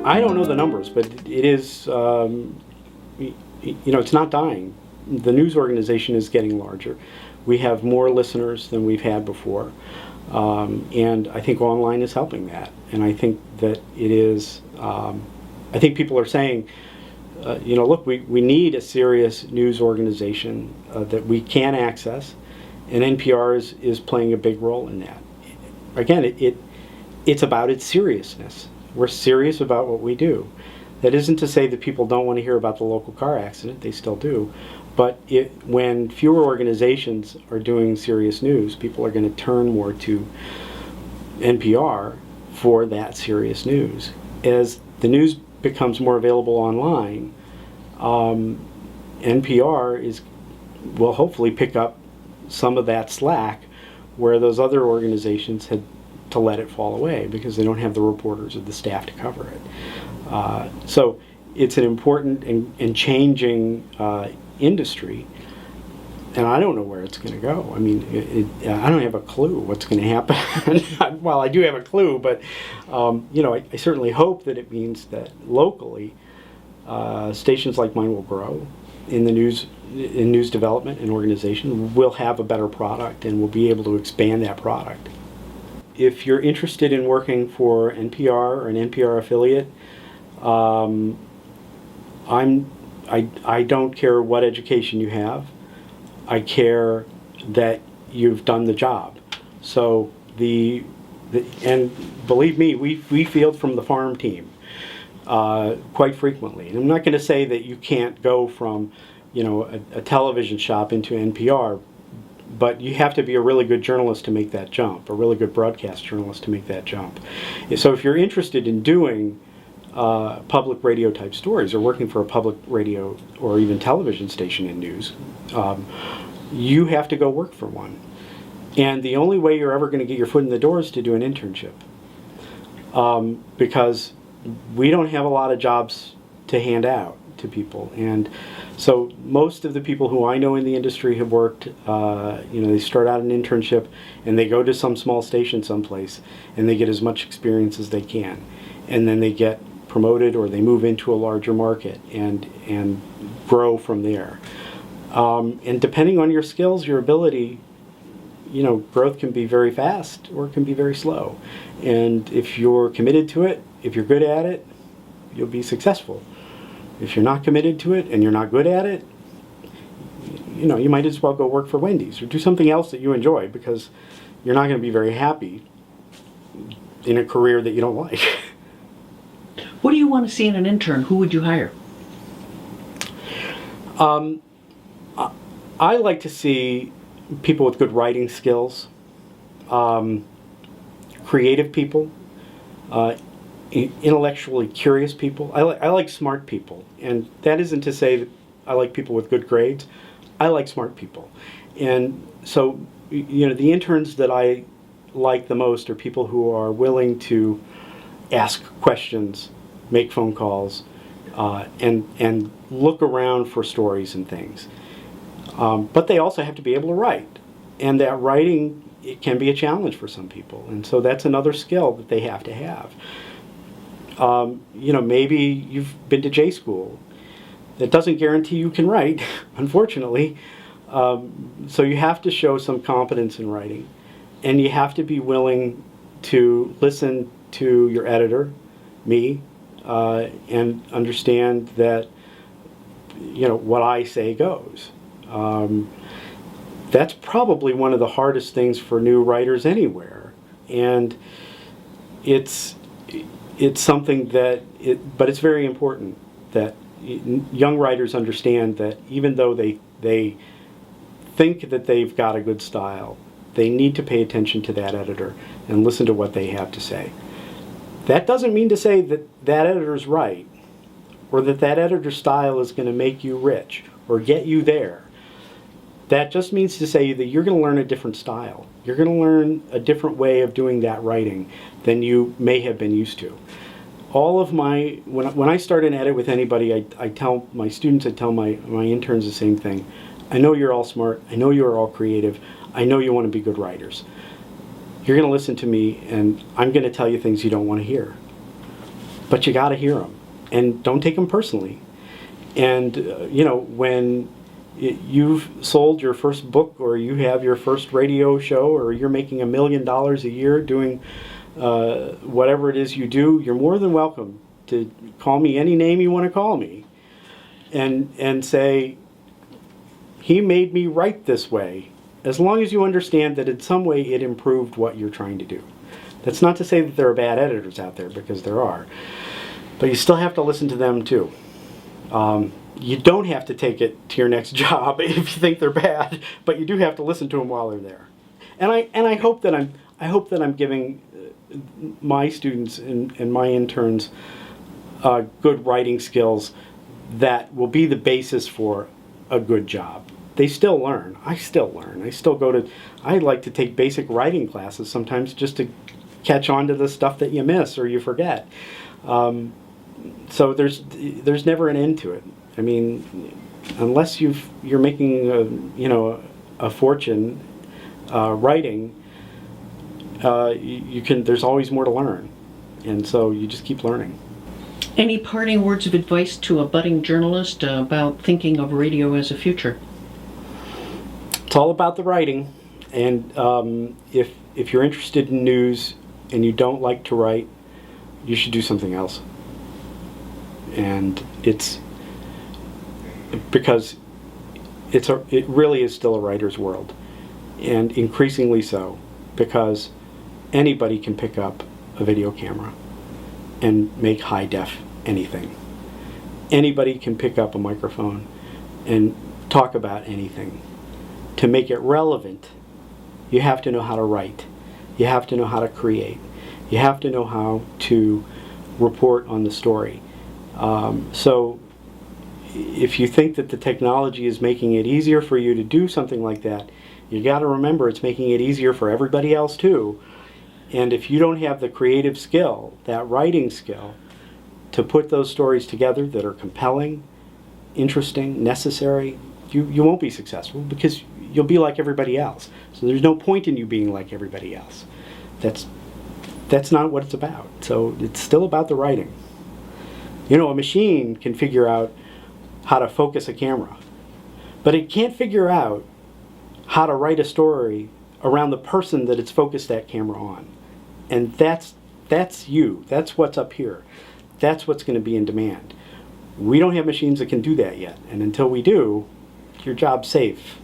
I don't know the numbers, but it is, it's not dying. The news organization is getting larger. We have more listeners than we've had before. And I think online is helping that. And I think that it is, I think people are saying, look, we need a serious news organization that we can access, and NPR is playing a big role in that. Again, it's about its seriousness. We're serious about what we do. That isn't to say that people don't want to hear about the local car accident. They still do. But when fewer organizations are doing serious news, people are going to turn more to NPR for that serious news. As the news becomes more available online, NPR will hopefully pick up some of that slack where those other organizations had to let it fall away because they don't have the reporters or the staff to cover it. So it's an important and changing industry, and I don't know where it's going to go. I mean, I don't have a clue what's going to happen. Well, I do have a clue, but I certainly hope that it means that locally, stations like mine will grow in news development and organization. We'll have a better product, and we'll be able to expand that product. If you're interested in working for NPR or an NPR affiliate, I don't care what education you have. I care that you've done the job. So and believe me, we field from the farm team quite frequently. And I'm not going to say that you can't go from a television shop into NPR, but you have to be a really good journalist to make that jump, a really good broadcast journalist to make that jump. So if you're interested in doing public radio type stories or working for a public radio or even television station in news, you have to go work for one. And the only way you're ever going to get your foot in the door is to do an internship, because we don't have a lot of jobs to hand out to people. And so most of the people who I know in the industry have worked, they start out an internship and they go to some small station someplace and they get as much experience as they can. And then they get promoted or they move into a larger market and grow from there. And depending on your skills, your ability, growth can be very fast or it can be very slow. And if you're committed to it, if you're good at it, you'll be successful. If you're not committed to it and you're not good at it, you might as well go work for Wendy's or do something else that you enjoy, because you're not going to be very happy in a career that you don't like. What do you want to see in an intern? Who would you hire? I like to see people with good writing skills, creative people, intellectually curious people. I like smart people, and that isn't to say that I like people with good grades. I like smart people. And so, the interns that I like the most are people who are willing to ask questions, make phone calls, and look around for stories and things. But they also have to be able to write. And that writing, it can be a challenge for some people. And so that's another skill that they have to have. Maybe you've been to J school. That doesn't guarantee you can write, unfortunately. So you have to show some competence in writing. And you have to be willing to listen to your editor, me, and understand that, what I say goes. That's probably one of the hardest things for new writers anywhere. And it's something but it's very important that young writers understand that even though they think that they've got a good style, they need to pay attention to that editor and listen to what they have to say. That doesn't mean to say that that editor's right, or that editor's style is going to make you rich or get you there. That just means to say that you're going to learn a different style. You're going to learn a different way of doing that writing than you may have been used to. All of when I start an edit with anybody, I tell my students, I tell my interns the same thing. I know you're all smart. I know you're all creative. I know you want to be good writers. You're going to listen to me, and I'm going to tell you things you don't want to hear. but you got to hear them, and don't take them personally. And when you've sold your first book, or you have your first radio show, or you're making $1 million a year doing whatever it is you do, you're more than welcome to call me any name you want to call me, and say, he made me write this way, as long as you understand that in some way it improved what you're trying to do. That's not to say that there are bad editors out there, because there are, but you still have to listen to them too. You don't have to take it to your next job if you think they're bad, but you do have to listen to them while they're there. And I hope that I'm giving my students and my interns good writing skills that will be the basis for a good job. They still learn. I still learn. I like to take basic writing classes sometimes, just to catch on to the stuff that you miss or you forget. So there's never an end to it. I mean, unless you're making a fortune writing, there's always more to learn, and so you just keep learning. Any parting words of advice to a budding journalist about thinking of radio as a future? It's all about the writing, and if you're interested in news and you don't like to write, you should do something else. And it's because it really is still a writer's world, and increasingly so, because anybody can pick up a video camera and make high def anything. Anybody can pick up a microphone and talk about anything. To make it relevant, you have to know how to write. You have to know how to create. You have to know how to report on the story. So if you think that the technology is making it easier for you to do something like that, you got to remember it's making it easier for everybody else too. And if you don't have the creative skill, that writing skill, to put those stories together that are compelling, interesting, necessary, you won't be successful, because you'll be like everybody else. So there's no point in you being like everybody else. That's not what it's about. So it's still about the writing. A machine can figure out how to focus a camera, but it can't figure out how to write a story around the person that it's focused that camera on. And that's you. That's what's up here. That's what's going to be in demand. We don't have machines that can do that yet. And until we do, your job's safe.